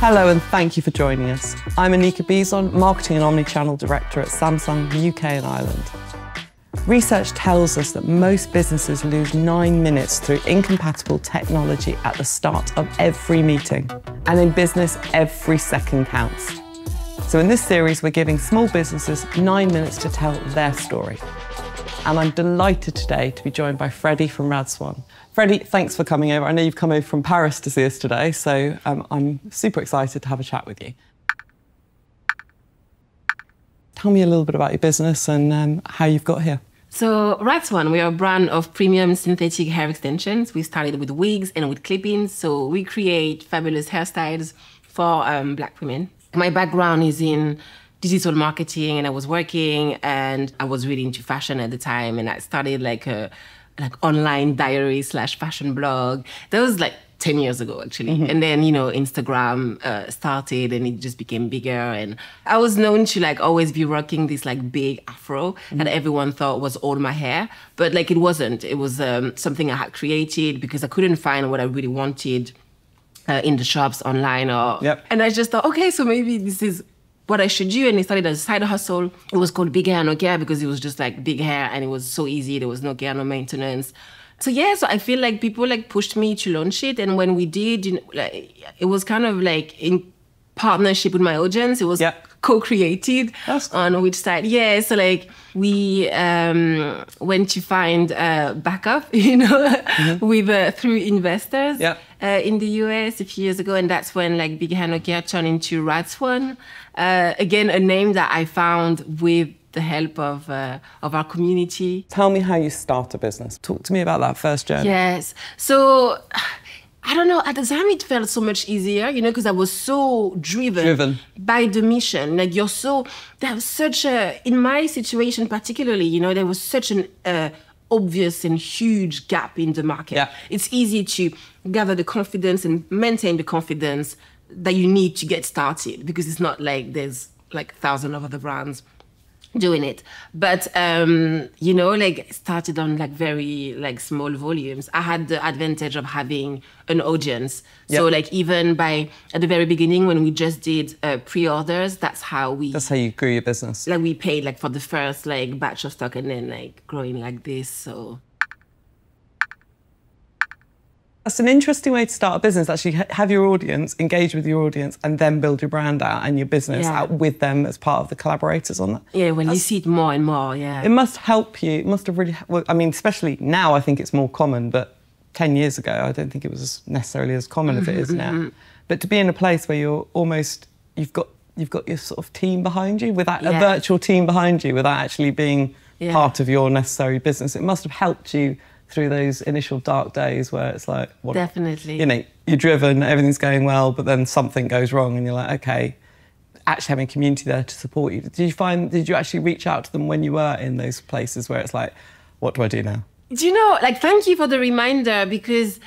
Hello and thank you for joining us. I'm Anika Bison, Marketing and Omnichannel Director at Samsung UK and Ireland. Research tells us that most businesses lose 9 minutes through incompatible technology at the start of every meeting. And in business, every second counts. So in this series, we're giving small businesses 9 minutes to tell their story. And I'm delighted today to be joined by Freddie from RadSwan. Freddie, thanks for coming over. I know you've come over from Paris to see us today, so I'm super excited to have a chat with you. Tell me a little bit about your business and how you've got here. So RadSwan, we are a brand of premium synthetic hair extensions. We started with wigs and with clip-ins, so we create fabulous hairstyles for Black women. My background is in digital marketing, and I was working, and I was really into fashion at the time, and I started like online diary / fashion blog. That was like 10 years ago, actually. Mm-hmm. And then, Instagram started, and it just became bigger. And I was known to like always be rocking this like big afro that everyone thought was all my hair. But like it wasn't. It was something I had created because I couldn't find what I really wanted in the shops online. And I just thought, okay, so maybe this is what I should do. And I started as a side hustle. It was called Big Hair No Care because it was just like big hair and it was so easy. There was no care, no maintenance. So yeah, so I feel like people like pushed me to launch it. And when we did, it was kind of like in partnership with my audience. It was co-created on which side. Yeah, so like we went to find backup, with through investors in the US a few years ago. And that's when like Big Hair No Care turned into RadSwan. Again, a name that I found with the help of our community. Tell me how you start a business. Talk to me about that first journey. Yes. So, I don't know, at the time it felt so much easier, because I was so driven by the mission. Like there was such a, in my situation particularly, there was such an obvious and huge gap in the market. Yeah. It's easy to gather the confidence and maintain the confidence that you need to get started because it's not like there's like thousands of other brands doing it. But, started on like very like small volumes. I had the advantage of having an audience. So like even at the very beginning when we just did pre-orders, that's how you grew your business. Like we paid like for the first like batch of stock and then like growing like this, so. That's an interesting way to start a business, actually have your audience, engage with your audience, and then build your brand out and your business out with them as part of the collaborators on that. Yeah, when you see it more and more, It must help you, it must have really, well, I mean, especially now I think it's more common, but 10 years ago I don't think it was necessarily as common as it is now. But to be in a place where you're almost, you've got your sort of team behind you, without a virtual team behind you, without actually being part of your necessary business, it must have helped you through those initial dark days where it's like, definitely. You're driven, everything's going well, but then something goes wrong and you're like, okay, actually having a community there to support you. Did you actually reach out to them when you were in those places where it's like, what do I do now? Thank you for the reminder because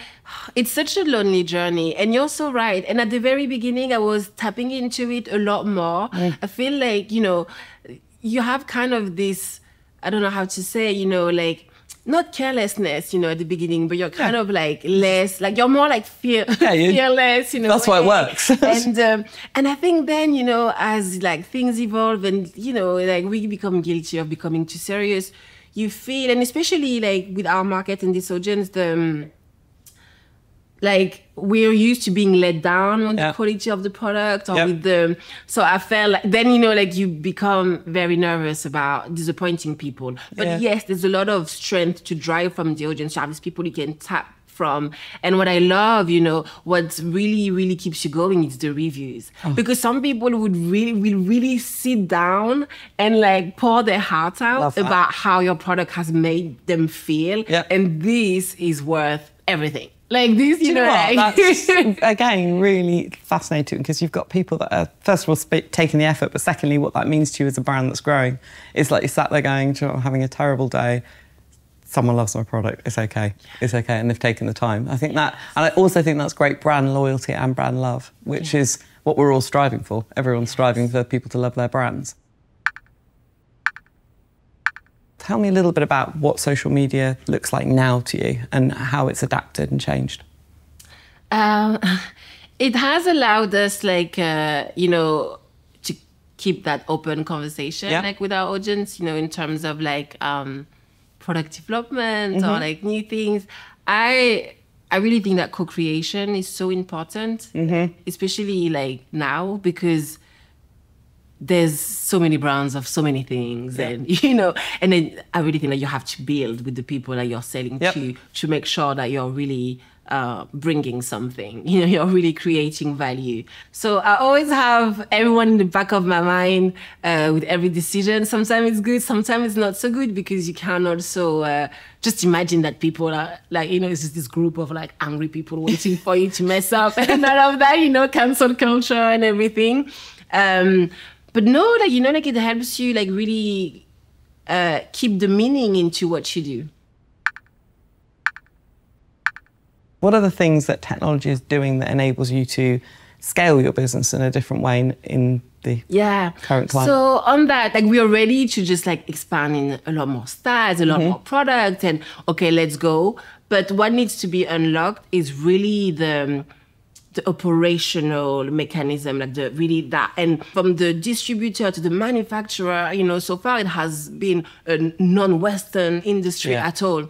it's such a lonely journey and you're so right. And at the very beginning, I was tapping into it a lot more. I feel like, you have kind of this, I don't know how to say, not carelessness, at the beginning, but you're kind of like less, like you're more like fearless, That's why it works. And I think then, as like things evolve and, like we become guilty of becoming too serious, you feel, and especially like with our market and this audience, like we're used to being let down on the quality of the product or with so I felt like then, like you become very nervous about disappointing people. But yes, there's a lot of strength to drive from the audience. You have these people you can tap from. And what I love, what really, really keeps you going is the reviews. Because some people will really sit down and like pour their heart out about how your product has made them feel. And this is worth everything. Like this, That's, again, really fascinating because you've got people that are, first of all, taking the effort, but secondly, what that means to you as a brand that's growing is like you sat there going, I'm having a terrible day. Someone loves my product, it's okay. It's okay, and they've taken the time. I think that, and I also think that's great brand loyalty and brand love, which is what we're all striving for. Everyone's striving for people to love their brands. Tell me a little bit about what social media looks like now to you and how it's adapted and changed. It has allowed us, like, you know, to keep that open conversation, like, with our audience, you know, in terms of, like, product development or, like, new things. I really think that co-creation is so important, especially, like, now, because there's so many brands of so many things, and you know, and then I really think that you have to build with the people that you're selling to make sure that you're really bringing something, you know, you're really creating value. So I always have everyone in the back of my mind with every decision. Sometimes it's good, sometimes it's not so good, because you can also just imagine that people are like, you know, it's just this group of like angry people waiting for you to mess up and all of that, you know, cancel culture and everything. But no, like, you know, like it helps you like really keep the meaning into what you do. What are the things that technology is doing that enables you to scale your business in a different way in the current climate? So on that, like, we are ready to just like expand in a lot more styles, a lot more products, and okay, let's go. But what needs to be unlocked is really the operational mechanism, like and from the distributor to the manufacturer, you know, so far it has been a non-Western industry at all.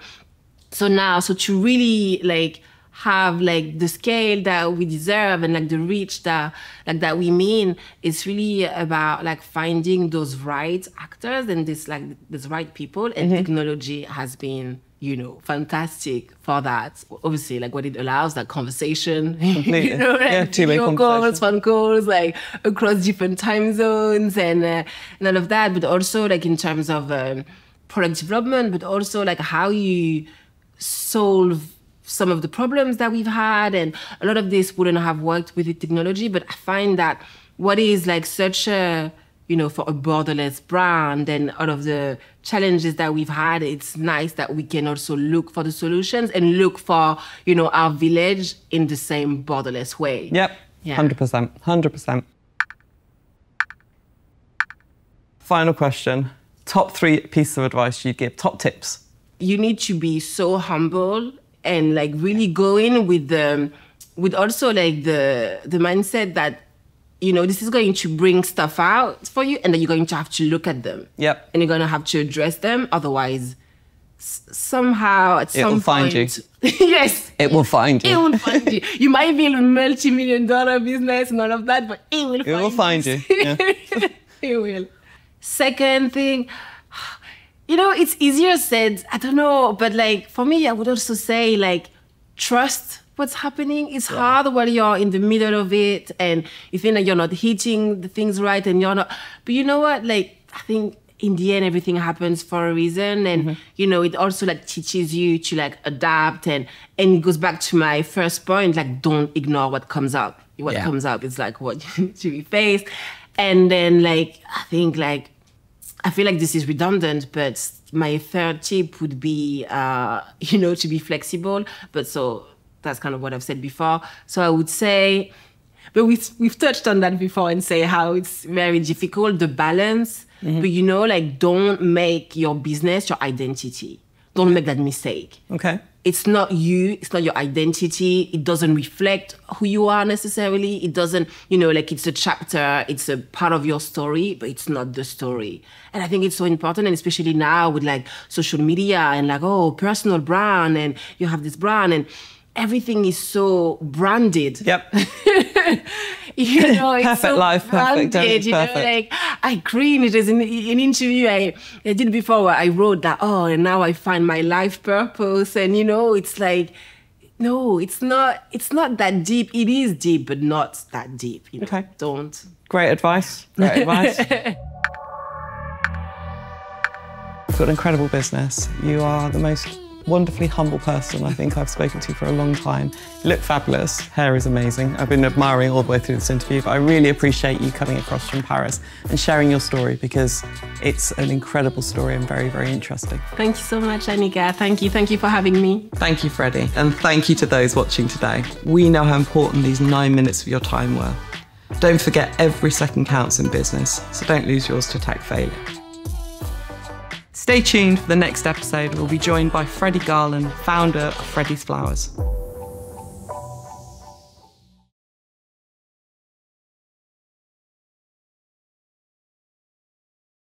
So now, to really like have like the scale that we deserve and like the reach that we mean, it's really about like finding those right actors and these right people, and technology has been, you know, fantastic for that. Obviously, like what it allows, that conversation, you know, like video calls, phone calls, like across different time zones and all of that. But also like in terms of product development, but also like how you solve some of the problems that we've had. And a lot of this wouldn't have worked with the technology, but I find that what is like such a, you know, for a borderless brand and all of the challenges that we've had, it's nice that we can also look for the solutions and look for, you know, our village in the same borderless way. Yep, 100%, 100%. Final question, top 3 pieces of advice you'd give, top tips. You need to be so humble and like really go in with also like the mindset that, you know, this is going to bring stuff out for you, and then you're going to have to look at them. Yep. And you're going to have to address them. Otherwise, somehow at some point... It will find you. Yes. It will find you. It will find you. You might be in a multi-million-dollar business and all of that, but it will find you. Yeah. It will. Second thing, you know, it's easier said, I don't know, but like for me, I would also say like trust what's happening. It's hard when you're in the middle of it and you think that you're not hitting the things right and you're not. But you know what? Like, I think in the end, everything happens for a reason. And, you know, it also like teaches you to like adapt. And it goes back to my first point, like, don't ignore what comes up. What comes up is like what you need to be faced. And then like, I think like, I feel like this is redundant, but my third tip would be, you know, to be flexible. But so that's kind of what I've said before. So I would say, but we've touched on that before and say how it's very difficult, the balance. But, you know, like, don't make your business your identity. Don't make that mistake. Okay. It's not you. It's not your identity. It doesn't reflect who you are necessarily. It doesn't, you know, like it's a chapter. It's a part of your story, but it's not the story. And I think it's so important, and especially now with like social media and like, oh, personal brand, and you have this brand and everything is so branded. Yep. You know, it's perfect so life, branded, perfect. you know, like I cringed. There's an interview I did before where I wrote that, oh, and now I find my life purpose. And, you know, it's like, no, it's not that deep. It is deep, but not that deep. You know? Okay. Don't. Great advice. Great advice. You've got an incredible business. You are the most wonderfully humble person I think I've spoken to for a long time. You look fabulous. Hair is amazing. I've been admiring all the way through this interview, but I really appreciate you coming across from Paris and sharing your story, because it's an incredible story and very, very interesting. Thank you so much, Anika. Thank you. Thank you for having me. Thank you, Freddie. And thank you to those watching today. We know how important these 9 minutes of your time were. Don't forget, every second counts in business, so don't lose yours to tech failure. Stay tuned for the next episode. We'll be joined by Freddie Garland, founder of Freddie's Flowers.